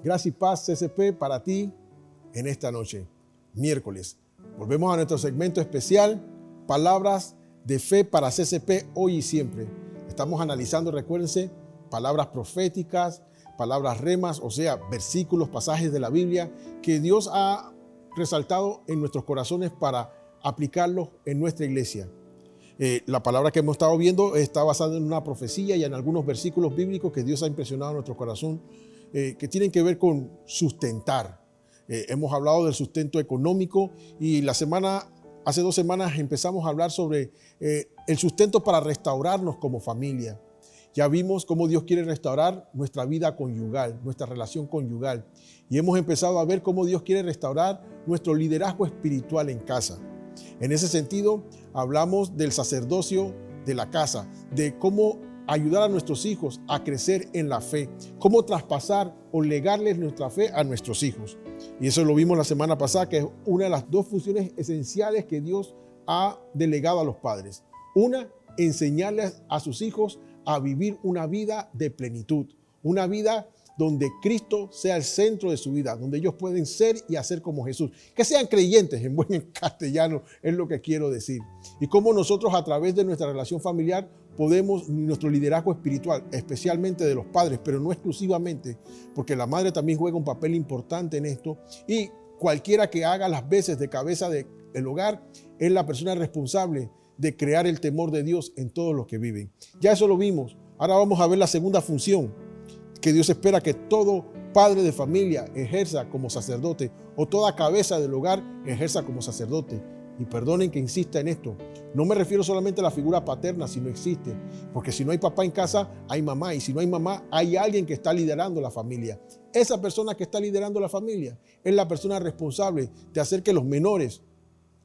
Gracia y paz, CCP, para ti en esta noche, miércoles. Volvemos a nuestro segmento especial, Palabras de Fe para CCP hoy y siempre. Estamos analizando, recuérdense, palabras proféticas, palabras remas, o sea, versículos, pasajes de la Biblia que Dios ha resaltado en nuestros corazones para aplicarlos en nuestra iglesia. La palabra que hemos estado viendo está basada en una profecía y en algunos versículos bíblicos que Dios ha impresionado en nuestro corazón, que tienen que ver con sustentar. Hemos hablado del sustento económico y hace 2 semanas empezamos a hablar sobre el sustento para restaurarnos como familia. Ya vimos cómo Dios quiere restaurar nuestra vida conyugal, nuestra relación conyugal. Y hemos empezado a ver cómo Dios quiere restaurar nuestro liderazgo espiritual en casa. En ese sentido, hablamos del sacerdocio de la casa, de cómo ayudar a nuestros hijos a crecer en la fe, cómo traspasar o legarles nuestra fe a nuestros hijos. Y eso lo vimos la semana pasada, que es una de las 2 funciones esenciales que Dios ha delegado a los padres. Una, enseñarles a sus hijos a vivir una vida de plenitud, una vida donde Cristo sea el centro de su vida, donde ellos pueden ser y hacer como Jesús. Que sean creyentes, en buen castellano, es lo que quiero decir. Y cómo nosotros a través de nuestra relación familiar podemos, nuestro liderazgo espiritual, especialmente de los padres, pero no exclusivamente, porque la madre también juega un papel importante en esto, y cualquiera que haga las veces de cabeza del hogar es la persona responsable de crear el temor de Dios en todos los que viven. Ya eso lo vimos. Ahora vamos a ver la segunda función que Dios espera que todo padre de familia ejerza como sacerdote, o toda cabeza del hogar ejerza como sacerdote. Y perdonen que insista en esto, no me refiero solamente a la figura paterna si no existe, porque si no hay papá en casa, hay mamá, y si no hay mamá, hay alguien que está liderando la familia. Esa persona que está liderando la familia es la persona responsable de hacer que los menores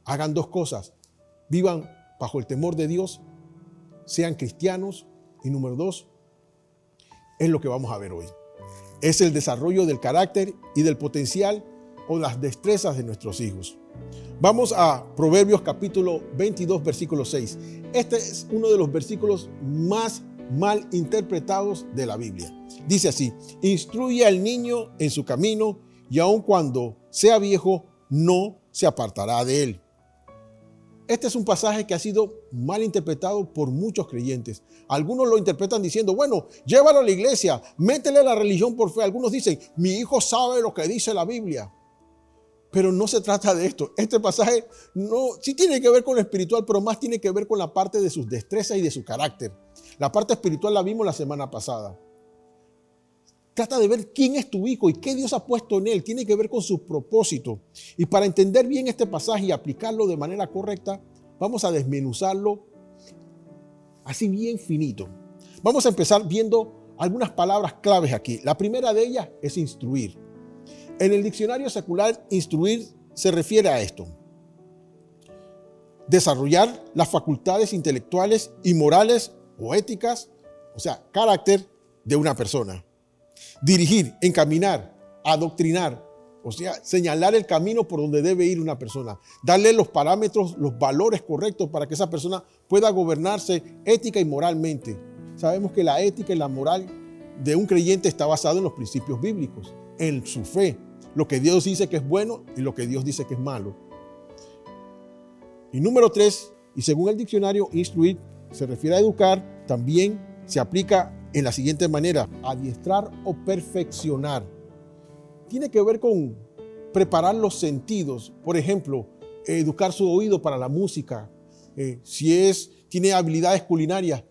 hagan 2 cosas: vivan bajo el temor de Dios, sean cristianos, y número 2, es lo que vamos a ver hoy. Es el desarrollo del carácter y del potencial o las destrezas de nuestros hijos. Vamos a Proverbios capítulo 22, versículo 6. Este es uno de los versículos más mal interpretados de la Biblia. Dice así: instruye al niño en su camino y aun cuando sea viejo no se apartará de él. Este es un pasaje que ha sido mal interpretado por muchos creyentes. Algunos lo interpretan diciendo, bueno, llévalo a la iglesia, métele la religión por fe. Algunos dicen, mi hijo sabe lo que dice la Biblia. Pero no se trata de esto. Este pasaje sí tiene que ver con lo espiritual, pero más tiene que ver con la parte de sus destrezas y de su carácter. La parte espiritual la vimos la semana pasada. Trata de ver quién es tu hijo y qué Dios ha puesto en él. Tiene que ver con su propósito. Y para entender bien este pasaje y aplicarlo de manera correcta, vamos a desmenuzarlo así bien finito. Vamos a empezar viendo algunas palabras claves aquí. La primera de ellas es instruir. En el diccionario secular, instruir se refiere a esto: desarrollar las facultades intelectuales y morales o éticas, o sea, carácter de una persona. Dirigir, encaminar, adoctrinar, o sea, señalar el camino por donde debe ir una persona. Darle los parámetros, los valores correctos para que esa persona pueda gobernarse ética y moralmente. Sabemos que la ética y la moral de un creyente está basado en los principios bíblicos, en su fe, lo que Dios dice que es bueno y lo que Dios dice que es malo. Y número 3, y según el diccionario, instruir se refiere a educar, también se aplica en la siguiente manera: adiestrar o perfeccionar. Tiene que ver con preparar los sentidos. Por ejemplo, educar su oído para la música. Tiene habilidades culinarias,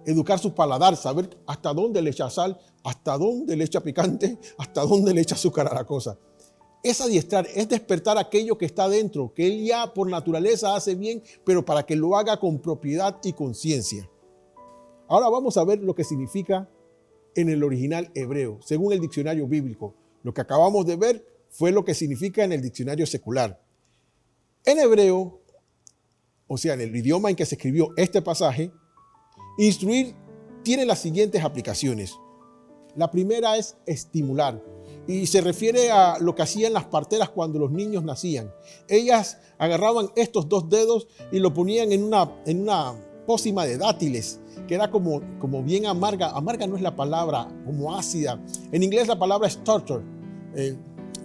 educar su paladar, saber hasta dónde le echa sal, hasta dónde le echa picante, hasta dónde le echa azúcar a la cosa. Es adiestrar, es despertar aquello que está dentro, que él ya por naturaleza hace bien, pero para que lo haga con propiedad y conciencia. Ahora vamos a ver lo que significa en el original hebreo, según el diccionario bíblico. Lo que acabamos de ver fue lo que significa en el diccionario secular. En hebreo, o sea, en el idioma en que se escribió este pasaje, instruir tiene las siguientes aplicaciones. La primera es estimular, y se refiere a lo que hacían las parteras cuando los niños nacían. Ellas agarraban estos 2 dedos y lo ponían en una pócima de dátiles, que era como bien amarga. Amarga no es la palabra, como ácida. En inglés la palabra es torture.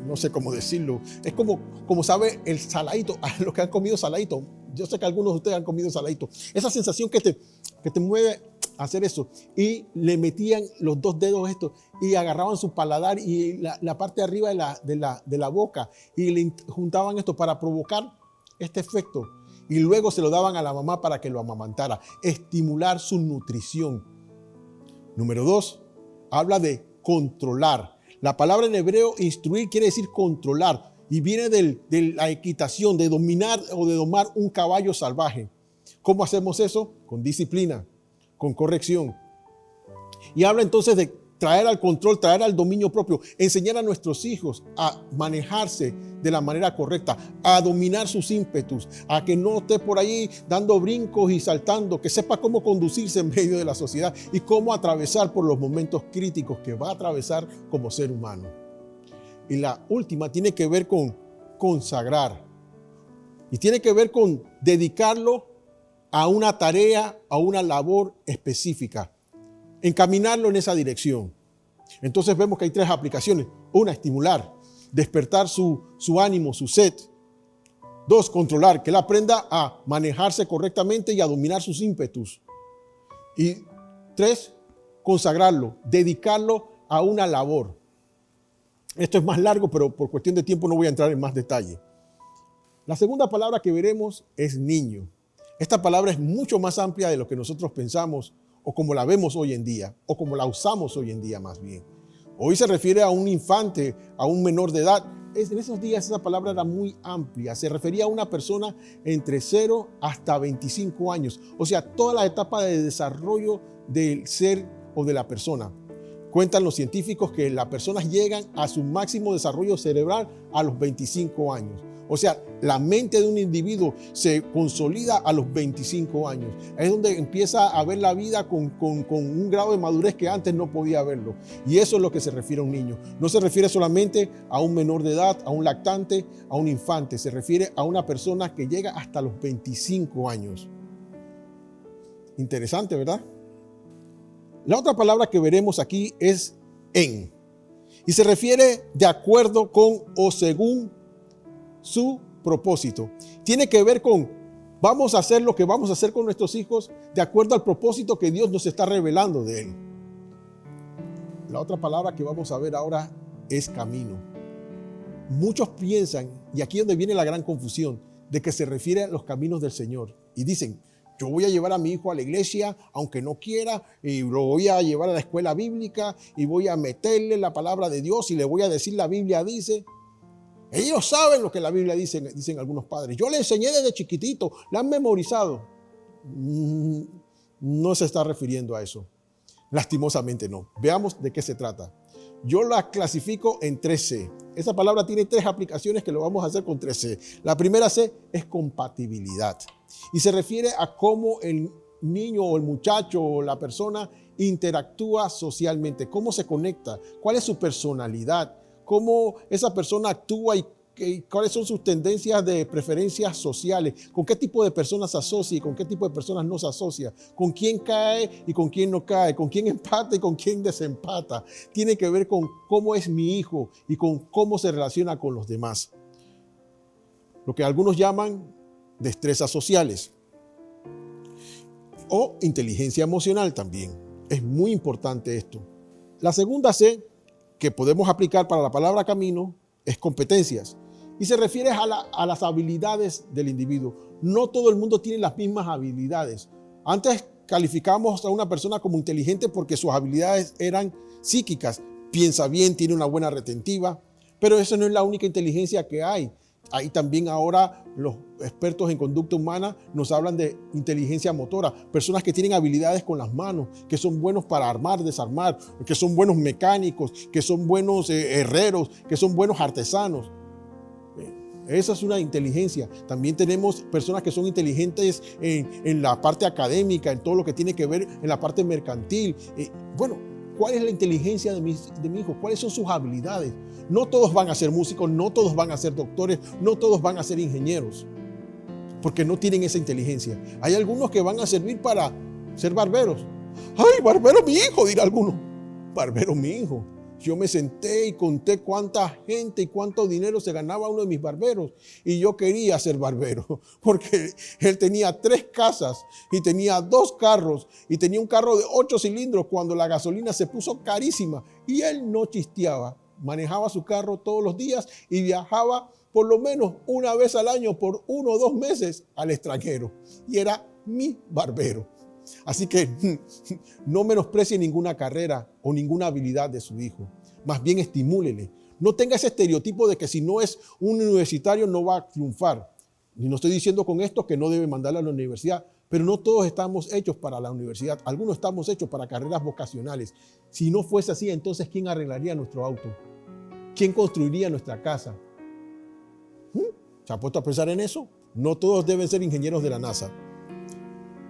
No sé cómo decirlo. Es como sabe el saladito, a los que han comido saladito. Yo sé que algunos de ustedes han comido saladito. Esa sensación que te mueve a hacer eso. Y le metían los dos dedos esto y agarraban su paladar y la parte de arriba de la boca y le juntaban esto para provocar este efecto. Y luego se lo daban a la mamá para que lo amamantara. Estimular su nutrición. Número 2, habla de controlar. La palabra en hebreo instruir quiere decir controlar. Y viene de la equitación, de dominar o de domar un caballo salvaje. ¿Cómo hacemos eso? Con disciplina, con corrección. Y habla entonces de traer al control, traer al dominio propio, enseñar a nuestros hijos a manejarse de la manera correcta, a dominar sus ímpetus, a que no esté por ahí dando brincos y saltando, que sepa cómo conducirse en medio de la sociedad y cómo atravesar por los momentos críticos que va a atravesar como ser humano. Y la última tiene que ver con consagrar y tiene que ver con dedicarlo a una tarea, a una labor específica. Encaminarlo en esa dirección. Entonces vemos que hay 3 aplicaciones. 1, estimular, despertar su ánimo, su sed. 2, controlar, que él aprenda a manejarse correctamente y a dominar sus ímpetus. Y 3, consagrarlo, dedicarlo a una labor. Esto es más largo, pero por cuestión de tiempo no voy a entrar en más detalle. La segunda palabra que veremos es niño. Esta palabra es mucho más amplia de lo que nosotros pensamos o como la vemos hoy en día, o como la usamos hoy en día más bien. Hoy se refiere a un infante, a un menor de edad. En esos días esa palabra era muy amplia. Se refería a una persona entre 0 hasta 25 años. O sea, toda la etapa de desarrollo del ser o de la persona. Cuentan los científicos que las personas llegan a su máximo desarrollo cerebral a los 25 años. O sea, la mente de un individuo se consolida a los 25 años. Es donde empieza a ver la vida con un grado de madurez que antes no podía verlo. Y eso es lo que se refiere a un niño. No se refiere solamente a un menor de edad, a un lactante, a un infante. Se refiere a una persona que llega hasta los 25 años. Interesante, ¿verdad? La otra palabra que veremos aquí es en. Y se refiere de acuerdo con o según su propósito. Tiene que ver con vamos a hacer lo que vamos a hacer con nuestros hijos de acuerdo al propósito que Dios nos está revelando de él. La otra palabra que vamos a ver ahora es camino. Muchos piensan, y aquí es donde viene la gran confusión, de que se refiere a los caminos del Señor. Y dicen, yo voy a llevar a mi hijo a la iglesia, aunque no quiera, y lo voy a llevar a la escuela bíblica, y voy a meterle la palabra de Dios, y le voy a decir la Biblia dice. Ellos saben lo que la Biblia dice, dicen algunos padres. Yo le enseñé desde chiquitito, la han memorizado. No se está refiriendo a eso. Lastimosamente no. Veamos de qué se trata. Yo la clasifico en 3C. Esa palabra tiene 3 aplicaciones que lo vamos a hacer con 3C. La primera C es compatibilidad. Y se refiere a cómo el niño o el muchacho o la persona interactúa socialmente, cómo se conecta, cuál es su personalidad, cómo esa persona actúa y cuáles son sus tendencias de preferencias sociales, con qué tipo de personas se asocia y con qué tipo de personas no se asocia, con quién cae y con quién no cae, con quién empata y con quién desempata. Tiene que ver con cómo es mi hijo y con cómo se relaciona con los demás. Lo que algunos llaman destrezas sociales o inteligencia emocional también. Es muy importante esto. La segunda C que podemos aplicar para la palabra camino es competencias y se refiere a las habilidades del individuo. No todo el mundo tiene las mismas habilidades. Antes calificamos a una persona como inteligente porque sus habilidades eran psíquicas. Piensa bien, tiene una buena retentiva, pero eso no es la única inteligencia que hay. Ahí también ahora los expertos en conducta humana nos hablan de inteligencia motora, personas que tienen habilidades con las manos, que son buenos para armar, desarmar, que son buenos mecánicos, que son buenos herreros, que son buenos artesanos. Esa es una inteligencia. También tenemos personas que son inteligentes en la parte académica, en todo lo que tiene que ver en la parte mercantil. ¿Cuál es la inteligencia de mi hijo? ¿Cuáles son sus habilidades? No todos van a ser músicos, no todos van a ser doctores, no todos van a ser ingenieros. porque no tienen esa inteligencia. Hay algunos que van a servir para ser barberos. ¡Ay, barbero mi hijo!, dirá alguno. Barbero mi hijo. Yo me senté y conté cuánta gente y cuánto dinero se ganaba uno de mis barberos. Y yo quería ser barbero, porque él tenía 3 casas y tenía 2 carros y tenía un carro de 8 cilindros cuando la gasolina se puso carísima. Y él no chisteaba. Manejaba su carro todos los días y viajaba por lo menos una vez al año por 1 o 2 meses al extranjero. Y era mi barbero. Así que no menosprecie ninguna carrera o ninguna habilidad de su hijo. Más bien estimúlele. No tenga ese estereotipo de que si no es un universitario no va a triunfar. Y no estoy diciendo con esto que no debe mandarlo a la universidad, pero no todos estamos hechos para la universidad. Algunos estamos hechos para carreras vocacionales. Si no fuese así, entonces ¿quién arreglaría nuestro auto? ¿Quién construiría nuestra casa? ¿Se ha puesto a pensar en eso? No todos deben ser ingenieros de la NASA.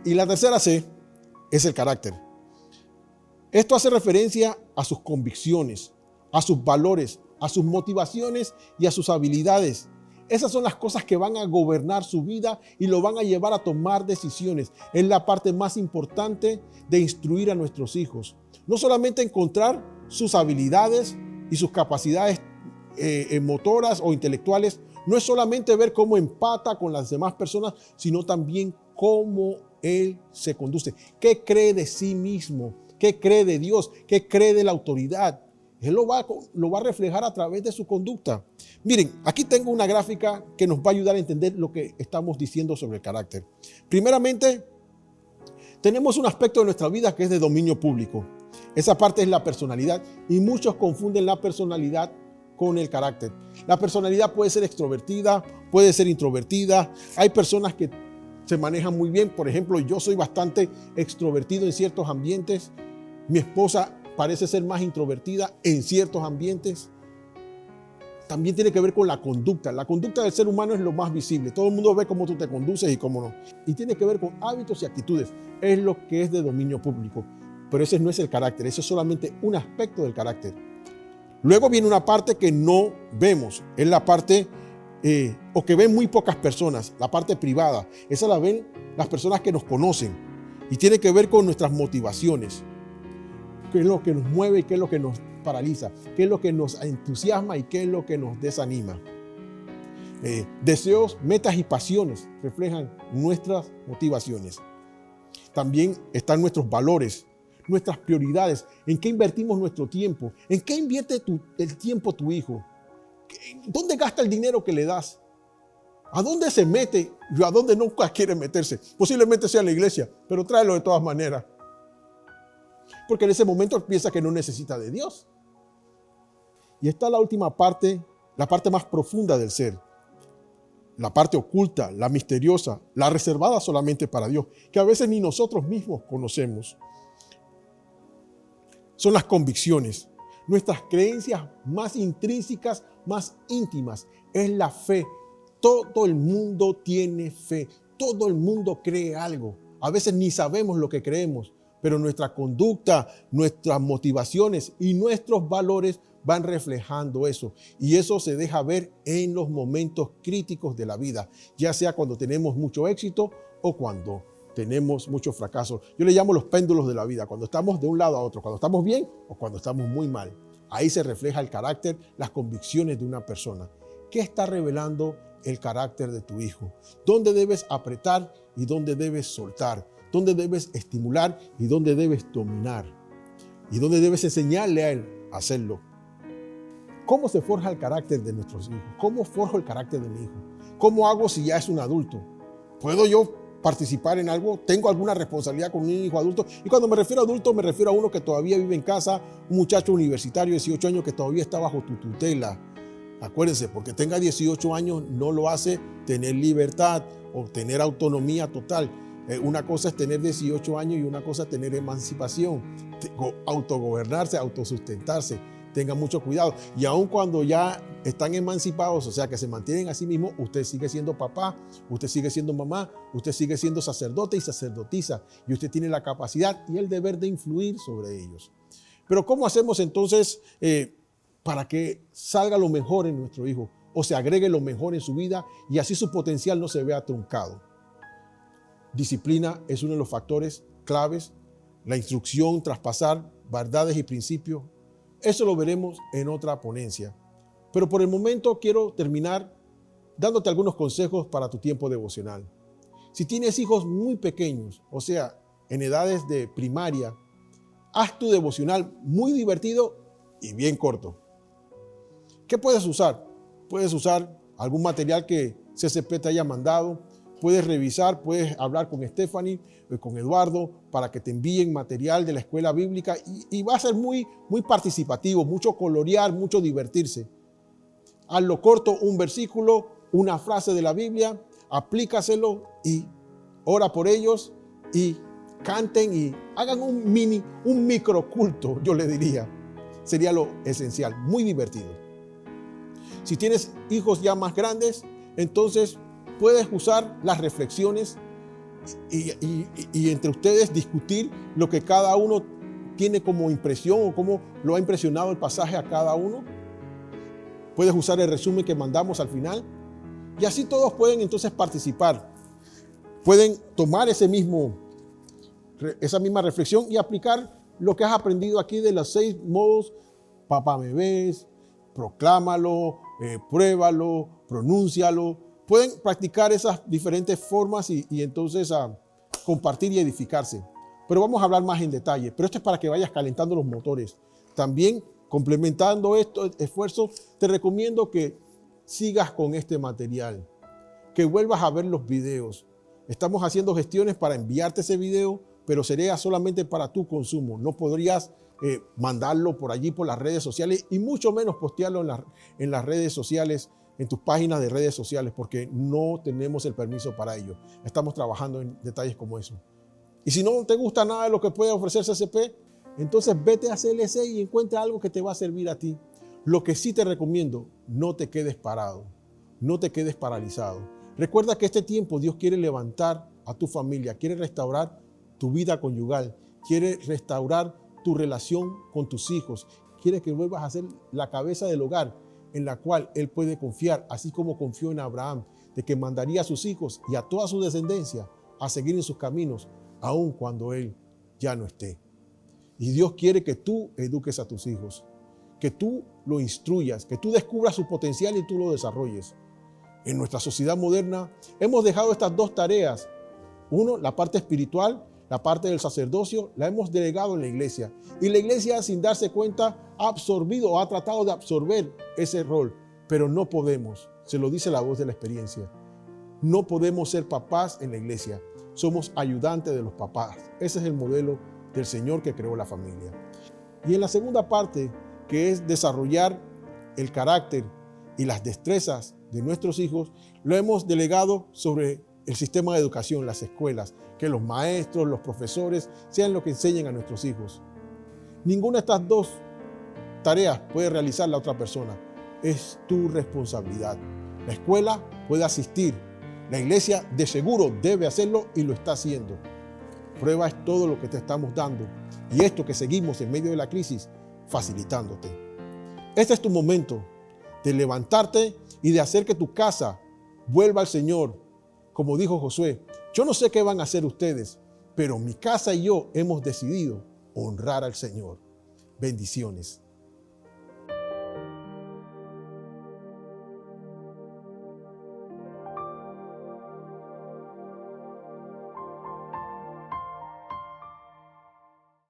Y la tercera C es el carácter. Esto hace referencia a sus convicciones, a sus valores, a sus motivaciones y a sus habilidades. Esas son las cosas que van a gobernar su vida y lo van a llevar a tomar decisiones. Es la parte más importante de instruir a nuestros hijos. No solamente encontrar sus habilidades y sus capacidades motoras o intelectuales, no es solamente ver cómo empata con las demás personas, sino también cómo él se conduce, qué cree de sí mismo, qué cree de Dios, qué cree de la autoridad. Él lo va a reflejar a través de su conducta. Miren, aquí tengo una gráfica que nos va a ayudar a entender lo que estamos diciendo sobre el carácter. Primeramente, tenemos un aspecto de nuestra vida que es de dominio público. Esa parte es la personalidad y muchos confunden la personalidad con el carácter. La personalidad puede ser extrovertida, puede ser introvertida. Hay personas que se manejan muy bien. Por ejemplo, yo soy bastante extrovertido en ciertos ambientes. Mi esposa parece ser más introvertida en ciertos ambientes. También tiene que ver con la conducta. La conducta del ser humano es lo más visible. Todo el mundo ve cómo tú te conduces y cómo no. Y tiene que ver con hábitos y actitudes. Es lo que es de dominio público. Pero ese no es el carácter. Ese es solamente un aspecto del carácter. Luego viene una parte que no vemos. Es la parte o que ven muy pocas personas, la parte privada. Esa la ven las personas que nos conocen y tiene que ver con nuestras motivaciones. ¿Qué es lo que nos mueve y qué es lo que nos paraliza? ¿Qué es lo que nos entusiasma y qué es lo que nos desanima? Deseos, metas y pasiones reflejan nuestras motivaciones. También están nuestros valores, nuestras prioridades, en qué invertimos nuestro tiempo, en qué invierte el tiempo tu hijo. ¿Dónde gasta el dinero que le das? ¿A dónde se mete y a dónde nunca quiere meterse? Posiblemente sea la iglesia, pero tráelo de todas maneras. Porque en ese momento piensa que no necesita de Dios. Y está la última parte, la parte más profunda del ser. La parte oculta, la misteriosa, la reservada solamente para Dios, que a veces ni nosotros mismos conocemos. Son las convicciones. Nuestras creencias más intrínsecas, más íntimas, es la fe. Todo el mundo tiene fe, todo el mundo cree algo. A veces ni sabemos lo que creemos, pero nuestra conducta, nuestras motivaciones y nuestros valores van reflejando eso. Y eso se deja ver en los momentos críticos de la vida, ya sea cuando tenemos mucho éxito o cuando tenemos muchos fracasos. Yo le llamo los péndulos de la vida, cuando estamos de un lado a otro, cuando estamos bien o cuando estamos muy mal. Ahí se refleja el carácter, las convicciones de una persona. ¿Qué está revelando el carácter de tu hijo? ¿Dónde debes apretar y dónde debes soltar? ¿Dónde debes estimular y dónde debes dominar? ¿Y dónde debes enseñarle a él a hacerlo? ¿Cómo se forja el carácter de nuestros hijos? ¿Cómo forjo el carácter de mi hijo? ¿Cómo hago si ya es un adulto? ¿Puedo yo participar en algo? ¿Tengo alguna responsabilidad con un hijo adulto? Y cuando me refiero a adulto, me refiero a uno que todavía vive en casa, un muchacho universitario de 18 años que todavía está bajo tu tutela. Acuérdense, porque tenga 18 años no lo hace tener libertad o tener autonomía total. Una cosa es tener 18 años y una cosa es tener emancipación, autogobernarse, autosustentarse. Tengan mucho cuidado. Y aun cuando ya están emancipados, o sea que se mantienen a sí mismos, usted sigue siendo papá, usted sigue siendo mamá, usted sigue siendo sacerdote y sacerdotisa. Y usted tiene la capacidad y el deber de influir sobre ellos. Pero ¿cómo hacemos entonces para que salga lo mejor en nuestro hijo? o se agregue lo mejor en su vida y así su potencial no se vea truncado. Disciplina es uno de los factores claves. La instrucción, traspasar verdades y principios. Eso lo veremos en otra ponencia. Pero por el momento quiero terminar dándote algunos consejos para tu tiempo devocional. Si tienes hijos muy pequeños, o sea, en edades de primaria, haz tu devocional muy divertido y bien corto. ¿Qué puedes usar? Puedes usar algún material que CCP te haya mandado. Puedes revisar, puedes hablar con Stephanie, con Eduardo, para que te envíen material de la escuela bíblica y va a ser muy participativo, mucho colorear, mucho divertirse. Hazlo corto, un versículo, una frase de la Biblia, aplícaselo y ora por ellos y canten y hagan un microculto, yo le diría. Sería lo esencial, muy divertido. Si tienes hijos ya más grandes, entonces puedes usar las reflexiones y entre ustedes discutir lo que cada uno tiene como impresión o cómo lo ha impresionado el pasaje a cada uno. Puedes usar el resumen que mandamos al final y así todos pueden entonces participar. Pueden tomar esa misma reflexión y aplicar lo que has aprendido aquí de los 6 modos. Papá me ves, proclámalo, pruébalo, pronúncialo. Pueden practicar esas diferentes formas y entonces compartir y edificarse. Pero vamos a hablar más en detalle. Pero esto es para que vayas calentando los motores. También, complementando estos esfuerzos, te recomiendo que sigas con este material, que vuelvas a ver los videos. Estamos haciendo gestiones para enviarte ese video, pero sería solamente para tu consumo. No podrías mandarlo por allí, por las redes sociales, y mucho menos postearlo en las redes sociales, en tus páginas de redes sociales, porque no tenemos el permiso para ello. Estamos trabajando en detalles como eso. Y si no te gusta nada de lo que puede ofrecer CCP, entonces vete a CLC y encuentra algo que te va a servir a ti. Lo que sí te recomiendo, no te quedes parado, no te quedes paralizado. Recuerda que este tiempo Dios quiere levantar a tu familia, quiere restaurar tu vida conyugal, quiere restaurar tu relación con tus hijos, quiere que vuelvas a ser la cabeza del hogar en la cual Él puede confiar, así como confió en Abraham, de que mandaría a sus hijos y a toda su descendencia a seguir en sus caminos, aun cuando Él ya no esté. Y Dios quiere que tú eduques a tus hijos, que tú lo instruyas, que tú descubras su potencial y tú lo desarrolles. En nuestra sociedad moderna hemos dejado estas 2 tareas. Uno, la parte espiritual, la parte del sacerdocio, la hemos delegado en la iglesia. Y la iglesia, sin darse cuenta, ha absorbido o ha tratado de absorber ese rol. Pero no podemos, se lo dice la voz de la experiencia. No podemos ser papás en la iglesia. Somos ayudantes de los papás. Ese es el modelo del Señor que creó la familia. Y en la segunda parte, que es desarrollar el carácter y las destrezas de nuestros hijos, lo hemos delegado sobre el sistema de educación, las escuelas, que los maestros, los profesores sean los que enseñen a nuestros hijos. Ninguna de estas 2 tareas puede realizar la otra persona. Es tu responsabilidad. La escuela puede asistir. La iglesia de seguro debe hacerlo y lo está haciendo. Prueba es todo lo que te estamos dando y esto que seguimos en medio de la crisis, facilitándote. Este es tu momento de levantarte y de hacer que tu casa vuelva al Señor. Como dijo Josué, yo no sé qué van a hacer ustedes, pero mi casa y yo hemos decidido honrar al Señor. Bendiciones.